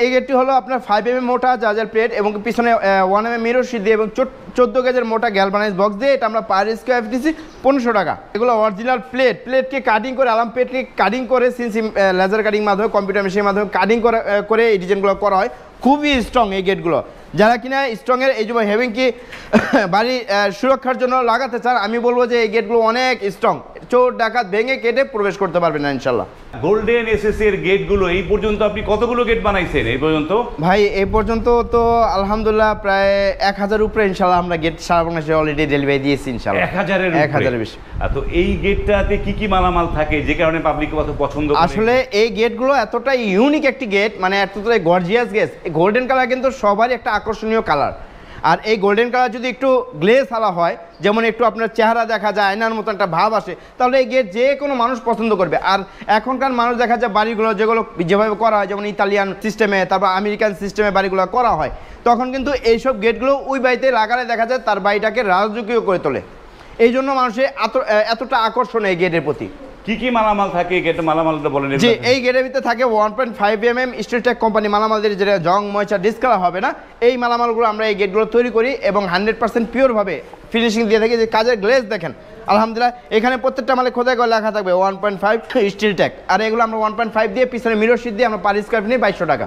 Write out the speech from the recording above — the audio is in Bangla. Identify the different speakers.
Speaker 1: এই গেটটি হলো আপনার 5 mm মোটা জাজার প্লেট এবং পিছনে 1 mm মিরর শীট দিয়ে এবং 14 গেজের মোটা গ্যালভানাইজ বক্স দিয়ে এটা আমরা পার স্কয়ার ফিট দিচ্ছি 1500 টাকা। এগুলো অরিজিনাল প্লেটকে কাটিং করে আলাম প্লেটকে কাটিং করে সিএনসি লেজার কাটিং মাধ্যমে কম্পিউটার মেশিনের মাধ্যমে কাটিং করে এই ডিজাইনগুলো করা হয়। খুবই স্ট্রং এই গেটগুলো, যারা কিনা স্ট্রংয়ের এই যে হেভিং কি বাড়ি সুরক্ষার জন্য লাগাতে চান, আমি বলবো যে এই গেটগুলো অনেক স্ট্রং, চোর ডাকাত ভেঙে কেটে প্রবেশ করতে পারবেন না ইনশাল্লাহ।
Speaker 2: গোল্ডেন এসএসসি এর গেটগুলো এই পর্যন্ত আপনি কতগুলো গেট বানাইছেন এই পর্যন্ত?
Speaker 1: ভাই এই পর্যন্ত তো আলহামদুলিল্লাহ প্রায় 1000 উপরে ইনশাল্লাহ আমরা গেট সারা বাংলাদেশে অলরেডি ডেলিভারি দিয়েছি ইনশাল্লাহ।
Speaker 2: 1000 বেশি। তো এই গেটটাতে কি কি মালামাল থাকে যে কারণে পাবলিক কত পছন্দ করে?
Speaker 1: আসলে এই গেটগুলো এতটাই ইউনিক একটি গেট, মানে এতটাই গর্জিয়াস গেট। গোল্ডেন কালার কিন্তু সবারই একটা আকর্ষণীয় কালার, আর এই গোল্ডেন কালার যদি একটু গ্লেজ আলা হয়, যেমন একটু আপনার চেহারা দেখা যায় আয়নার মতো একটা ভাব আসে, তাহলে এই গেট যে কোনো মানুষ পছন্দ করবে। আর এখনকার মানুষ দেখা যায় বাড়িগুলো যেভাবে করা হয়, যেমন ইতালিয়ান সিস্টেমে, তারপর আমেরিকান সিস্টেমে বাড়িগুলো করা হয়, তখন কিন্তু এইসব গেটগুলো ওই বাড়িতে লাগালে দেখা যায় তার বাড়িটাকে রাজকীয় করে তোলে। এই জন্য মানুষের এতটা আকর্ষণ এই গেটের প্রতি।
Speaker 2: কি কি মালামাল থাকে এই গেটের মালামালটা বলেন?
Speaker 1: জি, এই গেটের ভিতরে থাকে 1.5 mm স্টিল টেক কোম্পানি মালামালদের, যেটা জং ময়চা ডিসকালার হবে না, এই মালামালগুলো আমরা এই গেটগুলো তৈরি করি এবং 100% পিওরভাবে ফিনিশিং দিয়ে থাকি। যে কাজের গ্লেজ দেখেন আলহামদুলিল্লাহ, এখানে প্রত্যেকটা মালে খোদাই করে লেখা থাকবে 1.5 স্টিল টেক, আর এগুলো আমরা 1.5 দিয়ে পিছনে মিরর শীট দিয়ে আমরা পার স্কয়ার ফিট 2200 টাকা।